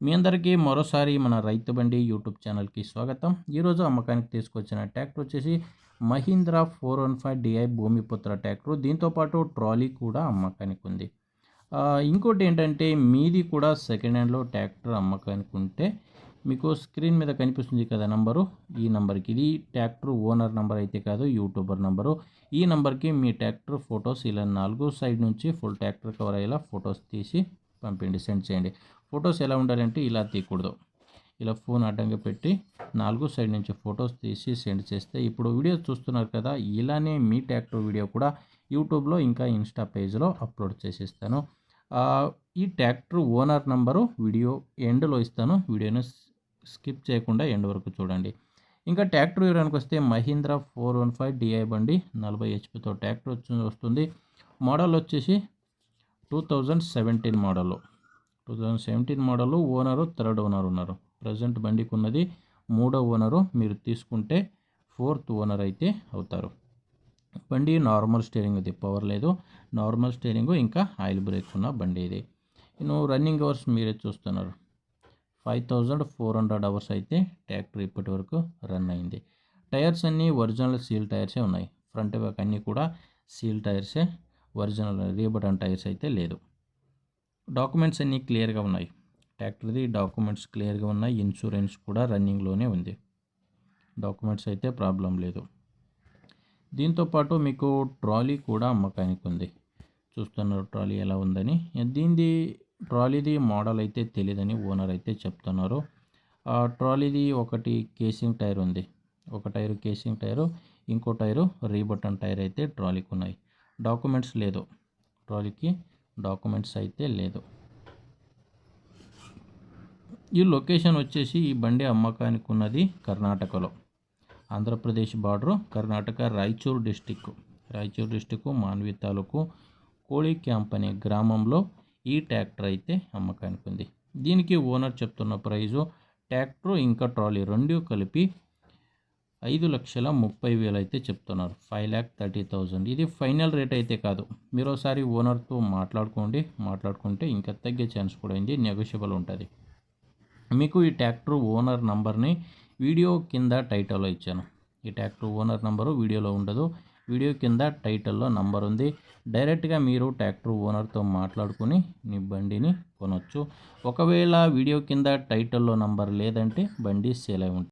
మీ అందరికీ మరోసారి మన రైతు బండి యూట్యూబ్ ఛానల్కి స్వాగతం. ఈరోజు అమ్మకానికి తీసుకొచ్చిన ట్రాక్టర్ వచ్చేసి మహీంద్రా 415 DI భూమిపుత్ర ట్రాక్టర్. దీంతోపాటు ట్రాలీ కూడా అమ్మకానికి ఉంది. ఇంకోటి ఏంటంటే మీది కూడా సెకండ్ హ్యాండ్లో ట్రాక్టర్ అమ్మకానికి ఉంటే మీకు స్క్రీన్ మీద కనిపిస్తుంది కదా నంబరు, ఈ నెంబర్కి. ఇది ట్రాక్టర్ ఓనర్ నెంబర్ అయితే కాదు, యూట్యూబర్ నెంబరు. ఈ నెంబర్కి మీ ట్రాక్టర్ ఫొటోస్ ఇలా 4 సైడ్ నుంచి ఫుల్ ట్రాక్టర్ కవర్ అయ్యేలా ఫొటోస్ తీసి పంపిండి, సెండ్ చేయండి. ఫొటోస్ ఎలా ఉండాలంటే ఇలా తీయకూడదు, ఇలా ఫోన్ అడ్డంగా పెట్టి 4 సైడ్ నుంచి ఫొటోస్ తీసి సెండ్ చేస్తే, ఇప్పుడు వీడియో చూస్తున్నారు కదా, ఇలానే మీ ట్రాక్టర్ వీడియో కూడా యూట్యూబ్లో ఇంకా ఇన్స్టా పేజ్లో అప్లోడ్ చేసేస్తాను. ఈ ట్రాక్టర్ ఓనర్ నంబరు వీడియో ఎండ్లో ఇస్తాను, వీడియోని స్కిప్ చేయకుండా ఎండ్ వరకు చూడండి. ఇంకా ట్రాక్టర్ వివరానికి వస్తే మహీంద్రా 415 DI బండి 40 HP ట్రాక్టర్ వస్తుంది. మోడల్ వచ్చేసి 2017 model. 2017 model. Owner third owner ఉన్నారు. ప్రజెంట్ బండికి ఉన్నది 3వ ఓనరు. మీరు తీసుకుంటే 4th ఓనర్ అయితే అవుతారు. బండి నార్మల్ స్టీరింగ్, ఇది పవర్ లేదు, నార్మల్ స్టీరింగ్, ఇంకా ఆయిల్ బ్రేక్ ఉన్న బండి ఇది. రన్నింగ్ అవర్స్ మీరే చూస్తున్నారు, 5400 అవర్స్ అయితే ట్రాక్టర్ ఇప్పటి వరకు రన్ అయింది. టైర్స్ అన్నీ ఒరిజినల్ సీల్ టైర్సే ఉన్నాయి. ఫ్రంట్ బ్యాక్ అన్నీ కూడా సీల్ టైర్సే, ఒరిజినల్ రీబటన్ టైర్స్ అయితే లేదు. డాక్యుమెంట్స్ అన్నీ క్లియర్గా ఉన్నాయి. ట్రాక్టర్ది డాక్యుమెంట్స్ క్లియర్గా ఉన్నాయి. ఇన్సూరెన్స్ కూడా రన్నింగ్లోనే ఉంది. డాక్యుమెంట్స్ అయితే ప్రాబ్లం లేదు. దీంతోపాటు మీకు ట్రాలీ కూడా అమ్మకానికి ఉంది. చూస్తున్నారు ట్రాలీ ఎలా ఉందని. ట్రాలీది మోడల్ అయితే తెలియదని ఓనర్ అయితే చెప్తున్నారు. ట్రాలీది ఒకటి కేసింగ్ టైర్ ఉంది, ఒక టైరు కేసింగ్ టైరు, ఇంకో టైరు రీబటన్ టైర్ అయితే ట్రాలీకి ఉన్నాయి. డాక్యుమెంట్స్ లేదు, ట్రాలీకి డాక్యుమెంట్స్ అయితే లేదు. ఈ లొకేషన్ వచ్చేసి ఈ బండి అమ్మకానికి ఉన్నది కర్ణాటకలో, ఆంధ్రప్రదేశ్ బార్డరు, కర్ణాటక రాయచూరు డిస్టిక్ మాన్వి తాలూకు కోళి క్యాంప్ అనే గ్రామంలో ఈ ట్రాక్టర్ అయితే అమ్మకానికి ఉంది. దీనికి ఓనర్ చెప్తున్న ప్రైజు, ట్రాక్టర్ ఇంకా ట్రాలీ రెండు కలిపి 5,30,000 అయితే చెప్తున్నారు. 5,30,000. ఇది ఫైనల్ రేట్ అయితే కాదు. మీరు ఒకసారి ఓనర్తో మాట్లాడుకుంటే ఇంకా తగ్గే ఛాన్స్ కూడా ఉంది, నెగోషియబుల్ ఉంటుంది. మీకు ఈ ట్రాక్టర్ ఓనర్ నంబర్ని వీడియో కింద టైటిల్లో ఇచ్చాను. ఈ ట్రాక్టర్ ఓనర్ నంబరు వీడియోలో ఉండదు, వీడియో కింద టైటిల్లో నంబర్ ఉంది. డైరెక్ట్గా మీరు ట్రాక్టర్ ఓనర్తో మాట్లాడుకుని మీ బండిని కొనవచ్చు. ఒకవేళ వీడియో కింద టైటిల్లో నంబర్ లేదంటే బండి సేల్ అయి ఉంటుంది.